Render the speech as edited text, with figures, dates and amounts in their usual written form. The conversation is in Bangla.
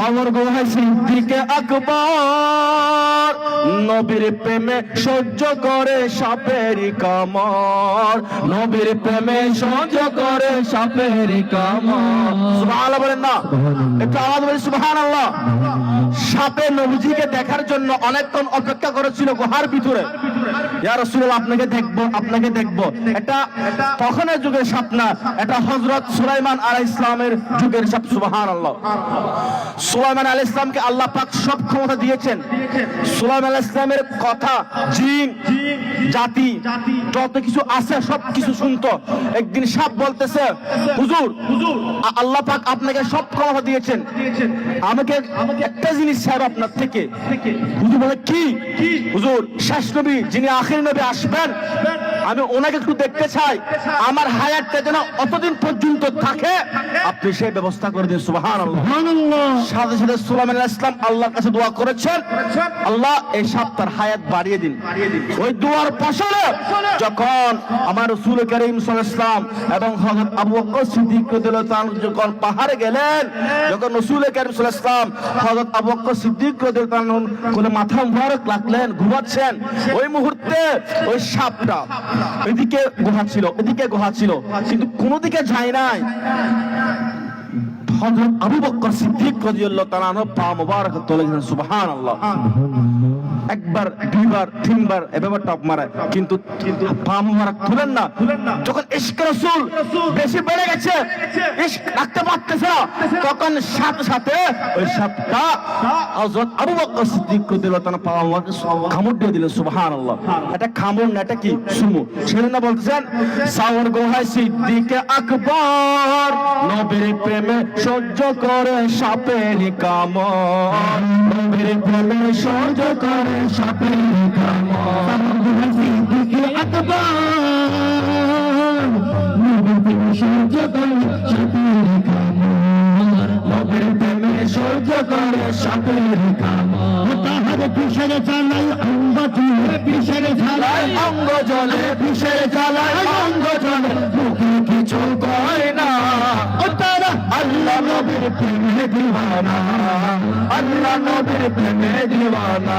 সাওয়ার গোহায় সিদ্দিকে আকবর নবীর প্রেমে সহ্য করে সাপের কামড়, নবীর প্রেমে সহ্য করে সাপের কামড়। সুবহানাল্লাহ বলেন না, একটু আওয়াজ বলি সুবহানাল্লাহ। সাপে নবীজিকে দেখার জন্য অনেকক্ষণ অপেক্ষা করেছিল গুহার ভিতরে। ইয়া রাসূলুল্লাহ আপনাকে দেখবো, আপনাকে দেখবো। এটা তখনের যুগের সাপ না, এটা হযরত সুলাইমান আলাইহিস সালামের যুগের সাপ। সুবহানাল্লাহ। সুলাইমান আলাইহিস সালামকে আল্লাহ পাক সব ক্ষমতা দিয়েছেন। সুলাইমান আলাইহিস সালামের কথা জিন জাতি যত কিছু আছে সব কিছু শুনতো। একদিন সাপ বলতেছে, হুজুর আল্লাহ পাক আপনাকে সব ক্ষমতা দিয়েছেন, আমাকে একটা জিনিস চাই আপনার থেকে। হুজুর বলে কি? হুজুর শেষ নবী যিনি আখির নবী আসবেন, আমি ওনাকে একটু দেখতে চাই, আমার হায়াতটা যেন অতদিন পর্যন্ত থাকে, আপনি সেই ব্যবস্থা করে দিন। সুবহানাল্লাহ। সাথে সাথে সুলাইমান আলাইহিস সালাম আল্লাহর কাছে দোয়া করেছেন, আল্লাহ এই সাপটার হায়াত বাড়িয়ে দিন। ওই দোয়ার ফসলে যখন আমার রাসূল কারীম সাল্লাল্লাহু আলাইহি ওয়াসাল্লাম এবং হযরত আবু বকর সিদ্দিক রাদিয়াল্লাহু তাআলা যখন পাহাড়ে গেলেন, যখন রাসূল কারীম সাল্লাল্লাহু আলাইহি ওয়াসাল্লাম হযরত আবু বকর সিদ্দিক রাদিয়াল্লাহু তাআলা কোলে মাথা মুবারক রাখলেন, ঘুমাচ্ছেন, ওই মুহূর্তে ওই সাপটা এদিকে গুহা ছিল, এদিকে গুহা ছিল, কিন্তু কোন দিকে যায় নাই। হযরত আবু বকর সিদ্দিক রাদিয়াল্লাহু তাআলা পা মুবারক তুলে দিলেন। সুবহানাল্লাহ। একবার দুইবার তিনবার এভাবে টপ মারে, কিন্তু পা মুবারক তুলেন না। যখন ইশক রাসূল বেশি বেড়ে গেছে, ইশক রাখতে পারতেছে না, তখন সাথে সাথে ওই সাপটা হযরত আবু বকর সিদ্দিক রাদিয়াল্লাহু তাআলা পা মুবারক কামড় দিয়ে দিলেন। সুবহানাল্লাহ। এটা কামড় না, এটা কি সুমু। সেজন্য বলতেছেন সাওয়ার গোহায় সিদ্দিকে আকবর নবীর প্রেমে সহ্য করে সাপের কামড়, নবীর প্রেমে সহ্য করে সাপের কামড়। সিদ্দিকে আকবর নবীর প্রেমে সহ্য করে সাপের কামড়, নবীর প্রেমে সহ্য করে সাপের কামড়। তাহার পিছনে চালাই অঙ্গ জলে, পিছনে চালাই অঙ্গ জলে, পিছনে চালাই অঙ্গ জলে, মুখে কিছু কয় না। আল্লাহ নবীর প্রেমে দিওয়ানা, আল্লাহ নবীর প্রেমে দিওয়ানা।